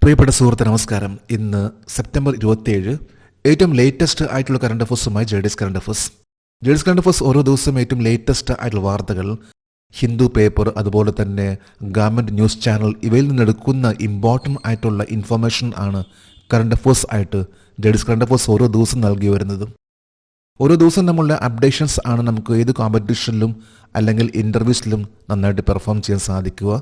പ്രിയപ്പെട്ട സുഹൃത്ത് നമസ്കാരം. ഇന്ന് സെപ്റ്റംബർ 27 ഏറ്റവും ലേറ്റസ്റ്റ് ആയിട്ടുള്ള കറണ്ട് അഫേഴ്സുമായി JD's current affairs. JD's current affairs ഓരോ ദിവസവും ഏറ്റവും ലേറ്റസ്റ്റ് ആയിട്ടുള്ള വാർത്തകൾ ഹിന്ദു പേപ്പർ, അതുപോലെ തന്നെ ഗവൺമെൻറ് ന്യൂസ് ചാനൽ, ഇവയിൽ നിന്നെടുക്കുന്ന ഇമ്പോർട്ടൻ്റ് ആയിട്ടുള്ള ഇൻഫർമേഷൻ ആണ് കറണ്ട് അഫേഴ്സ് ആയിട്ട് ജേഡീസ് കറണ്ട് അഫേഴ്സ് ഓരോ ദിവസം നൽകി വരുന്നത്. ഓരോ ദിവസം നമ്മളുടെ അപ്ഡേഷൻസ് ആണ് നമുക്ക് ഏത് കോമ്പറ്റീഷനിലും അല്ലെങ്കിൽ ഇൻ്റർവ്യൂസിലും നന്നായിട്ട് പെർഫോം ചെയ്യാൻ സാധിക്കുക.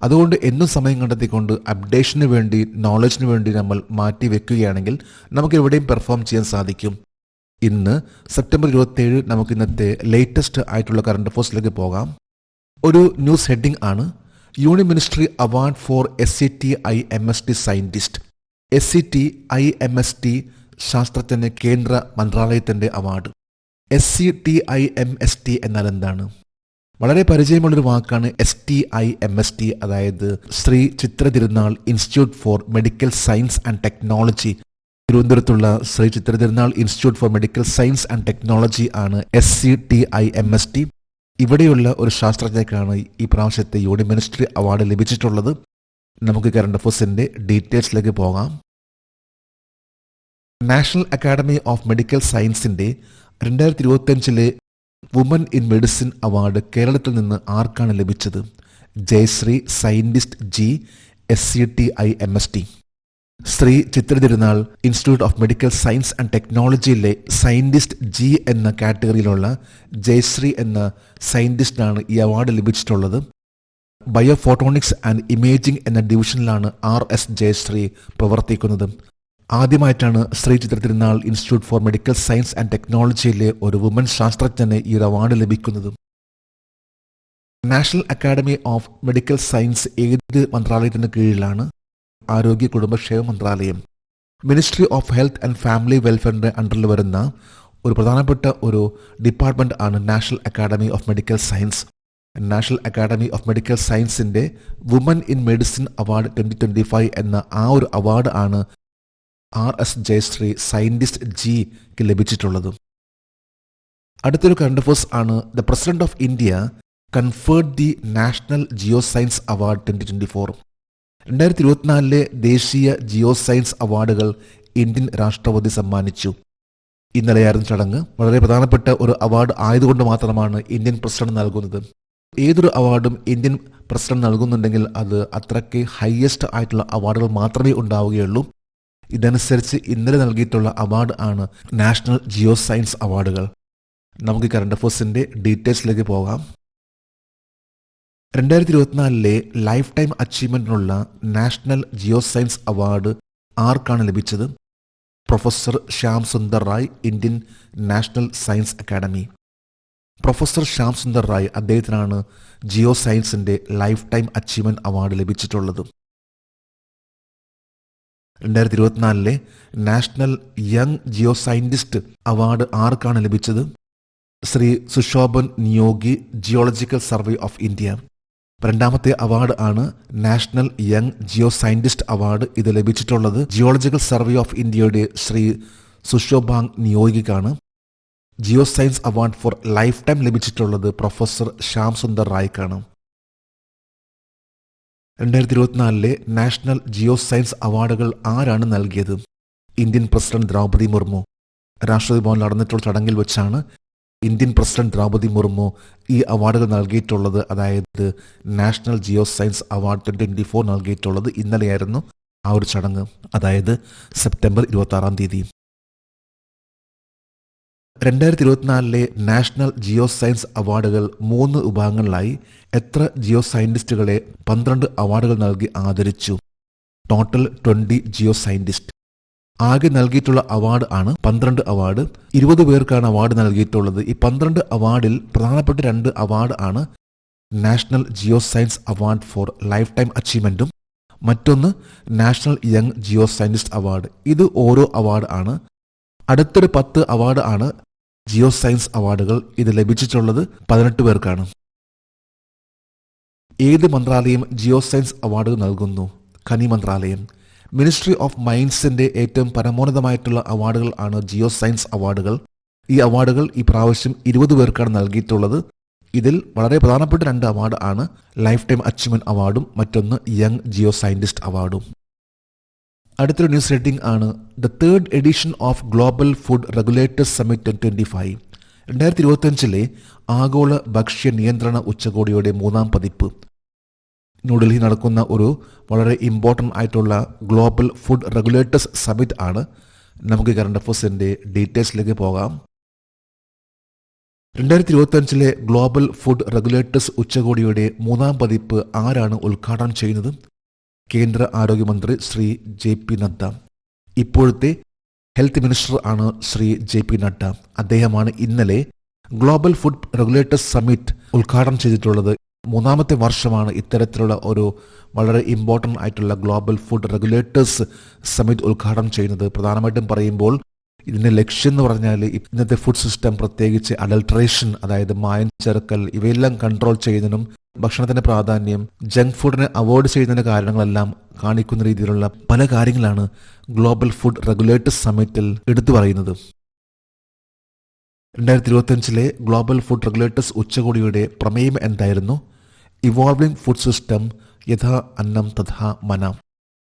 അതുകൊണ്ട് എന്നും സമയം കണ്ടെത്തിക്കൊണ്ട് അപ്ഡേഷന് വേണ്ടി, നോളജിന് വേണ്ടി നമ്മൾ മാറ്റി വെക്കുകയാണെങ്കിൽ നമുക്ക് എവിടെയും പെർഫോം ചെയ്യാൻ സാധിക്കും. ഇന്ന് സെപ്റ്റംബർ 27 നമുക്ക് ഇന്നത്തെ ലേറ്റസ്റ്റ് ആയിട്ടുള്ള കറണ്ട് അഫേഴ്സിലേക്ക് പോകാം. ഒരു ന്യൂസ് ഹെഡിംഗ് ആണ് union ministry award for SCTIMST scientist. SCTIMST ശാസ്ത്രജ്ഞന് കേന്ദ്ര മന്ത്രാലയത്തിൻ്റെ അവാർഡ്. SCTIMST എന്നാൽ എന്താണ്? വളരെ പരിചയമുള്ളൊരു വാക്കാണ് STIMST, അതായത് Shri Chitra Tirunal institute for medical science and technology. തിരുവനന്തപുരത്തുള്ള Shri Chitra Tirunal institute for medical science and technology ആണ് SCTIMST. ഇവിടെയുള്ള ഒരു ശാസ്ത്രജ്ഞർക്കാണ് ഈ പ്രാവശ്യത്തെ യൂണിയൻ മിനിസ്ട്രി അവാർഡ് ലഭിച്ചിട്ടുള്ളത്. നമുക്ക് കറണ്ട് അഫേഴ്സിന്റെ ഡീറ്റെയിൽസിലേക്ക് പോകാം. നാഷണൽ അക്കാഡമി ഓഫ് മെഡിക്കൽ സയൻസിന്റെ 2025 വുമൻ ഇൻ മെഡിസിൻ അവാർഡ് കേരളത്തിൽ നിന്ന് ആർക്കാണ് ലഭിച്ചത്? Jayashree scientist G, SCTIMST. Sree Chitra Tirunal institute of medical science and ടെക്നോളജിയിലെ സയന്റിസ്റ്റ് ജി എന്ന കാറ്റഗറിയിലുള്ള ജയശ്രീ എന്ന സയന്റിസ്റ്റിനാണ് ഈ അവാർഡ് ലഭിച്ചിട്ടുള്ളത്. ബയോഫോട്ടോണിക്സ് ആൻഡ് ഇമേജിംഗ് എന്ന ഡിവിഷനിലാണ് RS ജയശ്രീ പ്രവർത്തിക്കുന്നത്. ആദ്യമായിട്ടാണ് Sree Chitra Tirunal institute for medical science and ടെക്നോളജിയിലെ ഒരു വുമൻ ശാസ്ത്രജ്ഞന് ഈ അവാർഡ് ലഭിക്കുന്നത്. National academy of medical science ഏത് മന്ത്രാലയത്തിന് കീഴിലാണ്? ആരോഗ്യ കുടുംബക്ഷേമ മന്ത്രാലയം. Ministry of health and family വെൽഫെയറിന്റെ അണ്ടറിൽ വരുന്ന ഒരു പ്രധാനപ്പെട്ട ഒരു ഡിപ്പാർട്ട്മെന്റ് ആണ് national academy of medical science. National academy of medical സയൻസിന്റെ വുമൻ ഇൻ മെഡിസിൻ അവാർഡ് 2025 എന്ന ആ ഒരു അവാർഡ് ആണ് RS ജയശ്രീ സയന്റിസ്റ്റ് ജിക്ക് ലഭിച്ചിട്ടുള്ളത്. അടുത്തൊരു കറണ്ട് അഫേഴ്സ് ആണ് the president of India conferred the national geo science award 2024. 2024 ദേശീയ ജിയോ സയൻസ് അവാർഡുകൾ ഇന്ത്യൻ രാഷ്ട്രപതി സമ്മാനിച്ചു. ഇന്നലെയായിരുന്നു ചടങ്ങ്. വളരെ പ്രധാനപ്പെട്ട ഒരു അവാർഡ് ആയതുകൊണ്ട് മാത്രമാണ് ഇന്ത്യൻ പ്രസിഡന്റ് നൽകുന്നത്. ഏതൊരു അവാർഡും ഇന്ത്യൻ പ്രസിഡന്റ് നൽകുന്നുണ്ടെങ്കിൽ അത് അത്രയ്ക്ക് ഹയസ്റ്റ് ആയിട്ടുള്ള അവാർഡുകൾ മാത്രമേ ഉണ്ടാവുകയുള്ളൂ. ഇതനുസരിച്ച് ഇന്നലെ നൽകിയിട്ടുള്ള അവാർഡ് ആണ് നാഷണൽ ജിയോ സയൻസ് അവാർഡുകൾ. നമുക്ക് കറണ്ട് അഫേഴ്സിന്റെ ഡീറ്റെയിൽസിലേക്ക് പോകാം. 2024 ലൈഫ് ടൈം അച്ചീവ്മെന്റിനുള്ള നാഷണൽ ജിയോ സയൻസ് അവാർഡ് ആർക്കാണ് ലഭിച്ചത്? Professor Shyam Sundar Rai, Indian national science academy. Professor Shyam Sundar Rai, അദ്ദേഹത്തിനാണ് ജിയോ സയൻസിന്റെ ലൈഫ് ടൈം അച്ചീവ്മെന്റ് അവാർഡ് ലഭിച്ചിട്ടുള്ളത്. 2024 national young geo scientist award ആർക്കാണ് ലഭിച്ചത്? Shri Sushobhan Neogi, geological survey of India. രണ്ടാമത്തെ അവാർഡ് ആണ് national young geo scientist award. ഇത് ലഭിച്ചിട്ടുള്ളത് ജിയോളജിക്കൽ സർവേ ഓഫ് ഇന്ത്യയുടെ ശ്രീ സുശോഭാങ് നിയോഗിക്കാണ്. Geo science award for life time ലഭിച്ചിട്ടുള്ളത് പ്രൊഫസർ ശ്യാം സുന്ദർ റായ്ക്കാണ്. 2024 നാഷണൽ ജിയോ സയൻസ് അവാർഡുകൾ ആരാണ് നൽകിയത്? Indian president Droupadi Murmu. രാഷ്ട്രപതി ഭവനിൽ നടന്നിട്ടുള്ള ചടങ്ങിൽ വെച്ചാണ് ഇന്ത്യൻ പ്രസിഡന്റ് ദ്രൗപദി മുർമു ഈ അവാർഡുകൾ നൽകിയിട്ടുള്ളത്. അതായത് നാഷണൽ ജിയോ സയൻസ് അവാർഡ് 2024 നൽകിയിട്ടുള്ളത് ഇന്നലെയായിരുന്നു ആ ഒരു ചടങ്ങ്, അതായത് സെപ്റ്റംബർ 26. 2024 നാഷണൽ ജിയോ സയൻസ് അവാർഡുകൾ 3 വിഭാഗങ്ങളിലായി. എത്ര ജിയോ സയന്റിസ്റ്റുകളെ 12 അവാർഡുകൾ നൽകി ആദരിച്ചു? Total 20 geoscientist. ആകെ നൽകിയിട്ടുള്ള അവാർഡ് ആണ് 12 അവാർഡ്. 20 പേർക്കാണ് അവാർഡ് നൽകിയിട്ടുള്ളത്. ഈ 12 അവാർഡിൽ പ്രധാനപ്പെട്ട 2 അവാർഡ് ആണ് national geo science award for life time അച്ചീവ്മെന്റും മറ്റൊന്ന് national young geo scientist award. ഇത് ഓരോ അവാർഡ് ആണ്. അടുത്തൊരു 10 അവാർഡ് ആണ് ജിയോ സയൻസ് അവാർഡുകൾ. ഇത് ലഭിച്ചിട്ടുള്ളത് 18 പേർക്കാണ്. ഏത് മന്ത്രാലയം ജിയോ സയൻസ് അവാർഡുകൾ നൽകുന്നു? ഖനി മന്ത്രാലയം. മിനിസ്ട്രി ഓഫ് മൈൻസിന്റെ ഏറ്റവും പരമോന്നതമായിട്ടുള്ള അവാർഡുകൾ ആണ് ജിയോ സയൻസ് അവാർഡുകൾ. ഈ അവാർഡുകൾ ഈ പ്രാവശ്യം 20 പേർക്കാണ് നൽകിയിട്ടുള്ളത്. ഇതിൽ വളരെ പ്രധാനപ്പെട്ട 2 അവാർഡ് ആണ് ലൈഫ് ടൈം അച്ചീവ്മെന്റ് അവാർഡും മറ്റൊന്ന് യങ് ജിയോ സയന്റിസ്റ്റ് അവാർഡും. അടുത്തൊരു ന്യൂസ് റേറ്റിംഗ് ആണ് the third edition of global food regulators summit 2025. 2025 ആഗോള ഭക്ഷ്യ നിയന്ത്രണ ഉച്ചകോടിയുടെ 3-ാം പതിപ്പ്. ന്യൂഡൽഹി നടക്കുന്ന ഒരു വളരെ ഇമ്പോർട്ടൻ്റ് ആയിട്ടുള്ള ഗ്ലോബൽ ഫുഡ് റെഗുലേറ്റേഴ്സ് സമ്മിറ്റ് ആണ്. നമുക്ക് കറണ്ട് അഫയേഴ്സിൻ്റെ ഡീറ്റെയിൽസിലേക്ക് പോകാം. 2025 ഗ്ലോബൽ ഫുഡ് റെഗുലേറ്റേഴ്സ് ഉച്ചകോടിയുടെ 3-ാം പതിപ്പ് ആരാണ് ഉദ്ഘാടനം ചെയ്യുന്നത്? കേന്ദ്ര ആരോഗ്യമന്ത്രി ശ്രീ JP നദ്ദ. ഇപ്പോഴത്തെ ഹെൽത്ത് മിനിസ്റ്റർ ആണ് ശ്രീ JP നഡ്ഡ. അദ്ദേഹമാണ് ഇന്നലെ ഗ്ലോബൽ ഫുഡ് റെഗുലേറ്റേഴ്സ് സമ്മിറ്റ് ഉദ്ഘാടനം ചെയ്തിട്ടുള്ളത്. 3-ാമത്തെ വർഷമാണ് ഇത്തരത്തിലുള്ള ഒരു വളരെ ഇമ്പോർട്ടൻ്റ് ആയിട്ടുള്ള ഗ്ലോബൽ ഫുഡ് റെഗുലേറ്റേഴ്സ് സമ്മിറ്റ് ഉദ്ഘാടനം ചെയ്യുന്നത്. പ്രധാനമായിട്ടും പറയുമ്പോൾ ഇതിൻ്റെ ലക്ഷ്യം എന്ന് പറഞ്ഞാൽ ഇന്നത്തെ ഫുഡ് സിസ്റ്റം, പ്രത്യേകിച്ച് അഡൾട്രേഷൻ, അതായത് മായം ചേർക്കൽ, ഇവയെല്ലാം കൺട്രോൾ ചെയ്യുന്നതിനും ഭക്ഷണത്തിന്റെ പ്രാധാന്യം, ജങ്ക് ഫുഡിനെ അവോയ്ഡ് ചെയ്യുന്നതിന്റെ കാരണങ്ങളെല്ലാം കാണിക്കുന്ന രീതിയിലുള്ള പല കാര്യങ്ങളാണ് ഗ്ലോബൽ ഫുഡ് റെഗുലേറ്റേഴ്സ് സമ്മിറ്റിൽ എടുത്തു പറയുന്നത്. 2025 ഗ്ലോബൽ ഫുഡ് റെഗുലേറ്റേഴ്സ് ഉച്ചകോടിയുടെ പ്രമേയം എന്തായിരുന്നു? ഇവോൾവിംഗ് ഫുഡ് സിസ്റ്റം യഥാ അന്നം തഥാ മന.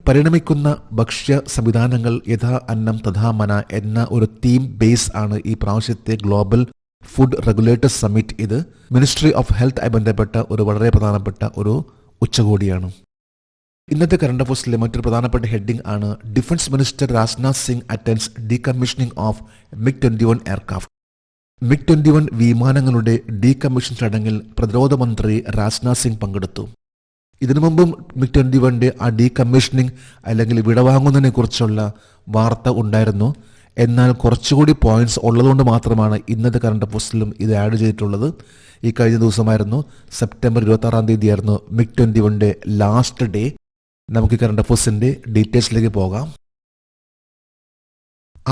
പരിണമിക്കുന്ന ഭക്ഷ്യ സംവിധാനങ്ങൾ യഥാ അന്നം തഥാ മന എന്ന ഒരു തീം ബേസ് ആണ് ഈ പ്രാവശ്യത്തെ ഗ്ലോബൽ ഫുഡ് റെഗുലേറ്റേഴ്സ് സമ്മിറ്റ്. ഇത് മിനിസ്ട്രി ഓഫ് ഹെൽത്ത് ആയി ബന്ധപ്പെട്ട ഒരു വളരെ പ്രധാനപ്പെട്ട ഒരു ഉച്ചകോടിയാണ്. ഇന്നത്തെ കറണ്ട് അഫയേഴ്സിലെ മറ്റൊരു പ്രധാനപ്പെട്ട ഹെഡിംഗ് ആണ് defence minister Rajnath Singh attends decommissioning of MiG-21 aircraft. MiG-21 വിമാനങ്ങളുടെ ഡീകമ്മീഷൻ ചടങ്ങിൽ പ്രതിരോധ മന്ത്രി രാജ്നാഥ് സിംഗ് പങ്കെടുത്തു. ഇതിനു മുമ്പും MiG-21 ആ ഡീകമ്മീഷനിങ് അല്ലെങ്കിൽ വിടവാങ്ങുന്നതിനെ കുറിച്ചുള്ള വാർത്ത ഉണ്ടായിരുന്നു. എന്നാൽ കുറച്ചുകൂടി പോയിന്റ്സ് ഉള്ളതുകൊണ്ട് മാത്രമാണ് ഇന്നത്തെ കറണ്ട് അഫയേഴ്സിലും ഇത് ആഡ് ചെയ്തിട്ടുള്ളത്. ഈ കഴിഞ്ഞ ദിവസമായിരുന്നു സെപ്റ്റംബർ 26-ാം തീയതിയായിരുന്നു MiG-21 ലാസ്റ്റ് ഡേ. നമുക്ക് കറണ്ട് അഫയേഴ്സിന്റെ ഡീറ്റെയിൽസിലേക്ക് പോകാം.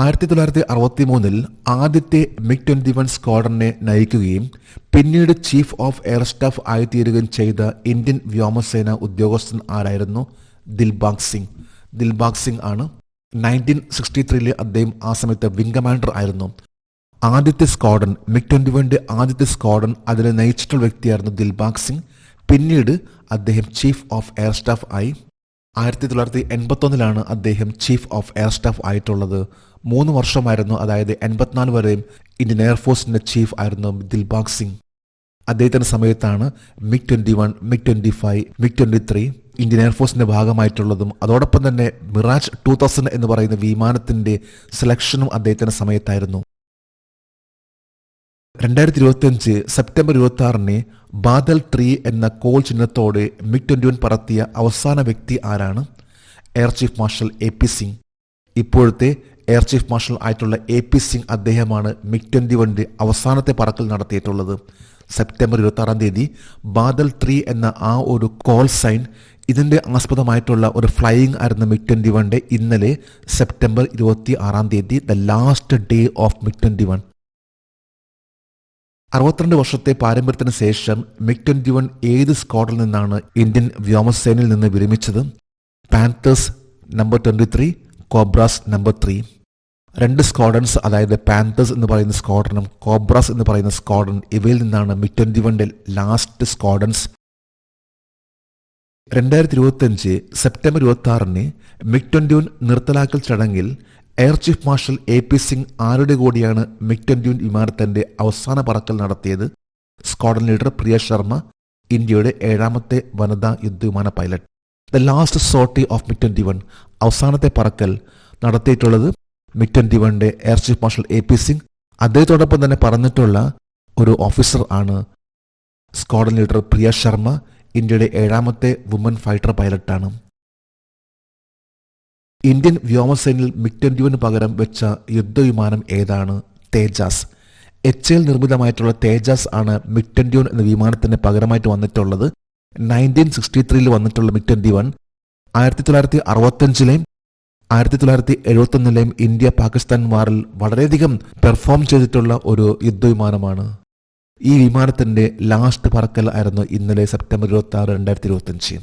1963 ആദ്യത്തെ MiG-21 സ്ക്വാഡ്രനെ നയിക്കുകയും പിന്നീട് ചീഫ് ഓഫ് എയർ സ്റ്റാഫ് ആയിത്തീരുകയും ചെയ്ത ഇന്ത്യൻ വ്യോമസേന ഉദ്യോഗസ്ഥൻ ആരായിരുന്നു? ദിൽബാഗ് സിംഗ്. ദിൽബാഗ് സിംഗ് ആണ്. 1963 അദ്ദേഹം ആ സമയത്ത് വിംഗ് കമാൻഡർ ആയിരുന്നു. ആദ്യത്തെ സ്ക്വാഡ്രൻ, MiG-21 ആദ്യത്തെ സ്ക്വാഡ്രൻ, അതിനെ നയിച്ചിട്ടുള്ള വ്യക്തിയായിരുന്നു ദിൽബാഗ് സിംഗ്. പിന്നീട് അദ്ദേഹം ചീഫ് ഓഫ് എയർ സ്റ്റാഫ് ആയി. 1981 അദ്ദേഹം ചീഫ് ഓഫ് എയർ സ്റ്റാഫ് ആയിട്ടുള്ളത്. 3 വർഷമായിരുന്നു, അതായത് 84 വരെയും ഇന്ത്യൻ എയർഫോഴ്സിന്റെ ചീഫ് ആയിരുന്നു ദിൽബാഗ് സിംഗ്. അദ്ദേഹത്തിന്റെ സമയത്താണ് MiG-21, MiG-25, MiG-23 ഇന്ത്യൻ എയർഫോഴ്സിന്റെ ഭാഗമായിട്ടുള്ളതും അതോടൊപ്പം തന്നെ മിറാജ് 2000 എന്ന് പറയുന്ന വിമാനത്തിന്റെ സെലക്ഷനും അദ്ദേഹത്തിന്റെ സമയത്തായിരുന്നു. 2025 സെപ്റ്റംബർ 26 ബാദൽ 3 എന്ന കോൾ ചിഹ്നത്തോടെ MiG-21 പറത്തിയ അവസാന വ്യക്തി ആരാണ്? Air chief marshal AP Singh. ഇപ്പോഴത്തെ എയർ ചീഫ് മാർഷൽ ആയിട്ടുള്ള AP സിംഗ് അദ്ദേഹമാണ് MiG-21 അവസാനത്തെ പറക്കൽ നടത്തിയിട്ടുള്ളത്. സെപ്റ്റംബർ 26-ാം തീയതി ബാദൽ 3 എന്ന ആ ഒരു കോൾ സൈൻ, ഇതിന്റെ ആസ്പദമായിട്ടുള്ള ഒരു ഫ്ലൈയിങ് ആയിരുന്നു MiG-21 ഇന്നലെ സെപ്റ്റംബർ 26-ാം തീയതി, the last day of MiG-21. 62 വർഷത്തെ പാരമ്പര്യത്തിന് ശേഷം MiG-21 ഏത് സ്ക്വാഡിൽ നിന്നാണ് ഇന്ത്യൻ വ്യോമസേനയിൽ നിന്ന് വിരമിച്ചത്? Panthers number 23, Cobras number 3. 2 squadrons, അതായത് പാന്തേഴ്സ് എന്ന് പറയുന്ന സ്ക്വാഡ്രനും കോബ്രാസ് എന്ന് പറയുന്ന സ്ക്വാഡ്രൻ, ഇവയിൽ നിന്നാണ് MiG-21 ലാസ്റ്റ് സ്ക്വാഡ്രൻസ്. 2025 സെപ്റ്റംബർ 26 MiG-21 നിർത്തലാക്കൽ ചടങ്ങിൽ air chief marshal AP Singh ആരുടെ കൂടിയാണ് MiG-21 വിമാനത്തിന്റെ അവസാന പറക്കൽ നടത്തിയത്? സ്ക്വാഡ്രൻ ലീഡർ പ്രിയ ശർമ്മ, ഇന്ത്യയുടെ 7ാമത്തെ വനിതാ യുദ്ധവിമാന pilot. The last sortie of MiG-21, അവസാനത്തെ പറക്കൽ നടത്തിയിട്ടുള്ളത് MiG-21 air chief marshal AP Singh. അദ്ദേഹത്തോടൊപ്പം തന്നെ പറഞ്ഞിട്ടുള്ള ഒരു ഓഫീസർ ആണ് സ്ക്വാഡ്രൻ ലീഡർ പ്രിയ ശർമ്മ, ഇന്ത്യയുടെ 7ാമത്തെ വുമൻ ഫൈറ്റർ പൈലറ്റാണ്. ഇന്ത്യൻ വ്യോമസേനയിൽ MiG-21 പകരം വെച്ച യുദ്ധവിമാനം ഏതാണ്? തേജാസ്. HAL നിർമ്മിതമായിട്ടുള്ള തേജാസ് ആണ് MiG-21 എന്ന വിമാനത്തിന് പകരമായിട്ട് വന്നിട്ടുള്ളത്. 1963 വന്നിട്ടുള്ള MiG-21 1965 1971 ഇന്ത്യ പാകിസ്ഥാൻ വാറിൽ വളരെയധികം പെർഫോം ചെയ്തിട്ടുള്ള ഒരു യുദ്ധവിമാനമാണ്. ഈ വിമാനത്തിന്റെ ലാസ്റ്റ് പറക്കൽ ആയിരുന്നു ഇന്നലെ സെപ്റ്റംബർ 26, 2025.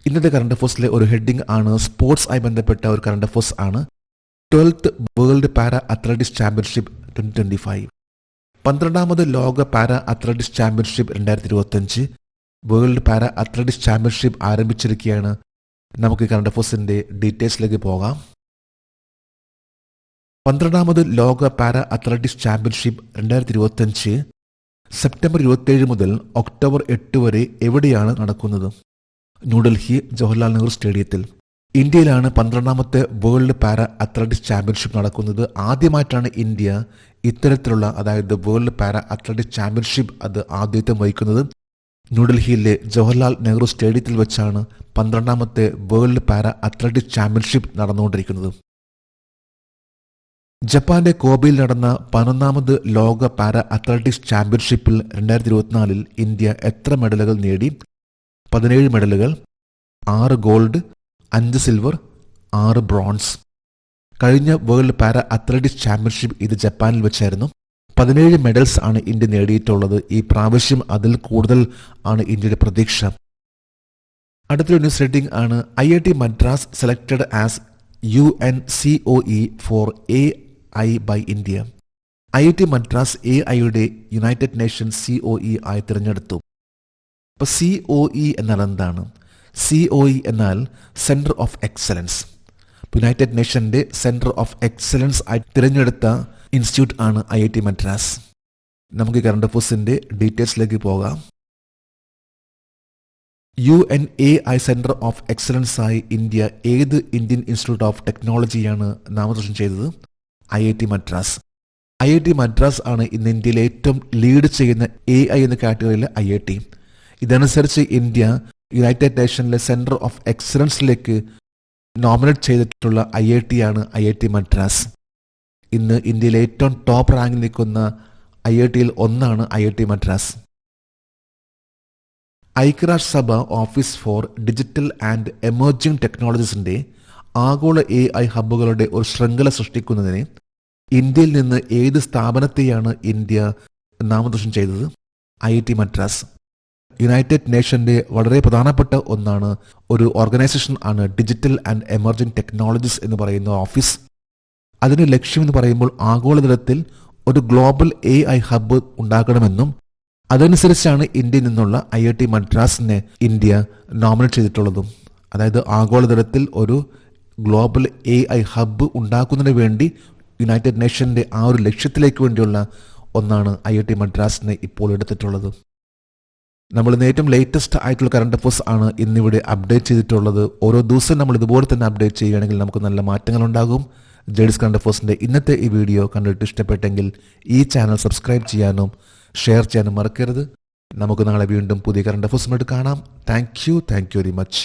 ഇന്നത്തെ കറണ്ട് അഫയേഴ്സിലെ ഒരു ഹെഡിംഗ് ആണ് സ്പോർട്സ് ആയി ബന്ധപ്പെട്ട ഒരു കറണ്ട് അഫയേഴ്സ് ആണ്. 12th world para athletics championship 2025. 12ാമത് ലോക para athletics championship 2025 world para athletics championship ആരംഭിച്ചിരിക്കുകയാണ്. നമുക്ക് കറണ്ട് അഫയേഴ്സിന്റെ ഡീറ്റെയിൽസിലേക്ക് പോകാം. 12ാമത് ലോക പാരാ അത്ലറ്റിക്സ് ചാമ്പ്യൻഷിപ്പ് 2025 സെപ്റ്റംബർ 27 മുതൽ ഒക്ടോബർ 8 വരെ എവിടെയാണ് നടക്കുന്നത്? ന്യൂഡൽഹി ജവഹർലാൽ നെഹ്റു സ്റ്റേഡിയത്തിൽ. ഇന്ത്യയിലാണ് 12ാമത്തെ വേൾഡ് പാരാ അത്ലറ്റിക്സ് ചാമ്പ്യൻഷിപ്പ് നടക്കുന്നത്. ആദ്യമായിട്ടാണ് ഇന്ത്യ ഇത്തരത്തിലുള്ള, അതായത് വേൾഡ് പാരാ അത്ലറ്റിക്സ് ചാമ്പ്യൻഷിപ്പ് അത് ആദ്യത്വം വഹിക്കുന്നത്. ന്യൂഡൽഹിയിലെ ജവഹർലാൽ നെഹ്റു സ്റ്റേഡിയത്തിൽ വെച്ചാണ് 12ാമത്തെ വേൾഡ് പാരാ അത്ലറ്റിക്സ് ചാമ്പ്യൻഷിപ്പ് നടന്നുകൊണ്ടിരിക്കുന്നത്. ജപ്പാന്റെ കോബയിൽ നടന്ന 11ാമത് ലോക പാരാ അത്ലറ്റിക്സ് ചാമ്പ്യൻഷിപ്പിൽ 2024 ഇന്ത്യ എത്ര മെഡലുകൾ നേടി? 17 മെഡലുകൾ, 6 ഗോൾഡ്, 5 സിൽവർ, 6 ബ്രോൺസ്. കഴിഞ്ഞ വേൾഡ് പാരാ അത്ലറ്റിക്സ് ചാമ്പ്യൻഷിപ്പ് ഇത് ജപ്പാനിൽ വെച്ചായിരുന്നു. 17 മെഡൽസ് ആണ് ഇന്ത്യ നേടിയിട്ടുള്ളത്. ഈ പ്രാവശ്യം അതിൽ കൂടുതൽ ആണ് ഇന്ത്യയുടെ പ്രതീക്ഷ. അടുത്തൊരു ന്യൂസ് റീഡിംഗ് ആണ്. IIT Madras selected as UNCOE for AI by India. IIT Madras AIയുടെ യുണൈറ്റഡ് നേഷൻസ് COE ആയി തിരഞ്ഞെടുത്തു. അപ്പോൾ COE എന്നാൽ എന്താണ്? COE എന്നാൽ സെന്റർ ഓഫ് എക്സലൻസ്. യുണൈറ്റഡ് നേഷന്റെ സെന്റർ ഓഫ് എക്സലൻസ് ആയി തിരഞ്ഞെടുത്ത ഇൻസ്റ്റിറ്റ്യൂട്ട് ആണ് IIT മദ്രാസ്. നമുക്ക് കറണ്ട് അഫയേഴ്സിന്റെ ഡീറ്റെയിൽസിലേക്ക് പോകാം. UNAI സെന്റർ ഓഫ് എക്സലൻസ് ആയി ഇന്ത്യ ഏത് ഇന്ത്യൻ ഇൻസ്റ്റിറ്റ്യൂട്ട് ഓഫ് ടെക്നോളജിയാണ് നാമനിർദ്ദേശം ചെയ്തത്? IIT മദ്രാസ്. IIT മദ്രാസ് ആണ് ഇന്ന് ഇന്ത്യയിലെ ഏറ്റവും ലീഡ് ചെയ്യുന്ന AI എന്ന കാറ്റഗറിയിലെ IIT. ഇതനുസരിച്ച് ഇന്ത്യ യുണൈറ്റഡ് നേഷനിലെ സെന്റർ ഓഫ് എക്സലൻസിലേക്ക് നോമിനേറ്റ് ചെയ്തിട്ടുള്ള IIT ആണ് IIT മദ്രാസ്. ഇന്ന് ഇന്ത്യയിലെ ഏറ്റവും ടോപ്പ് റാങ്കിൽ നിൽക്കുന്ന IITയിൽ ഒന്നാണ് IIT മദ്രാസ്. ഐക്യരാഷ്ട്രസഭ office for digital and emerging ടെക്നോളജീസിന്റെ ആഗോള AI ഹബ്ബുകളുടെ ഒരു ശൃംഖല സൃഷ്ടിക്കുന്നതിന് ഇന്ത്യയിൽ നിന്ന് ഏത് സ്ഥാപനത്തെയാണ് ഇന്ത്യ നാമനിർദ്ദേശം ചെയ്തത്? IIT മദ്രാസ്. യുണൈറ്റഡ് നേഷന്റെ വളരെ പ്രധാനപ്പെട്ട ഒന്നാണ്, ഒരു ഓർഗനൈസേഷൻ ആണ് ഡിജിറ്റൽ ആൻഡ് എമർജിംഗ് ടെക്നോളജീസ് എന്ന് പറയുന്ന ഓഫീസ്. അതിന് ലക്ഷ്യമെന്ന് പറയുമ്പോൾ ആഗോളതലത്തിൽ ഒരു ഗ്ലോബൽ AI ഹബ്ബ് ഉണ്ടാക്കണമെന്നും അതനുസരിച്ചാണ് ഇന്ത്യയിൽ നിന്നുള്ള IIT മദ്രാസിനെ ഇന്ത്യ നോമിനേറ്റ് ചെയ്തിട്ടുള്ളതും. അതായത് ആഗോളതലത്തിൽ ഒരു ഗ്ലോബൽ AI ഹബ്ബ് ഉണ്ടാക്കുന്നതിന് വേണ്ടി യുണൈറ്റഡ് നേഷന്റെ ആ ഒരു ലക്ഷ്യത്തിലേക്ക് വേണ്ടിയുള്ള ഒന്നാണ് IIT മദ്രാസിനെ ഇപ്പോൾ എടുത്തിട്ടുള്ളത്. നമ്മൾ ഏറ്റവും ലേറ്റസ്റ്റ് ആയിട്ടുള്ള കറണ്ട് അഫയേഴ്സ് ആണ് ഇന്നിവിടെ അപ്ഡേറ്റ് ചെയ്തിട്ടുള്ളത്. ഓരോ ദിവസം നമ്മൾ ഇതുപോലെ തന്നെ അപ്ഡേറ്റ് ചെയ്യുകയാണെങ്കിൽ നമുക്ക് നല്ല മാറ്റങ്ങൾ ഉണ്ടാകും. ജെഡിസ് കറണ്ട് അഫയേഴ്സിന്റെ ഇന്നത്തെ ഈ വീഡിയോ കണ്ടിട്ട് ഇഷ്ടപ്പെട്ടെങ്കിൽ ഈ ചാനൽ സബ്സ്ക്രൈബ് ചെയ്യാനും ഷെയർ ചെയ്യാനും മറക്കരുത്. നമുക്ക് നാളെ വീണ്ടും പുതിയ കറണ്ട് അഫയേഴ്സുമായിട്ട് കാണാം. Thank you very much.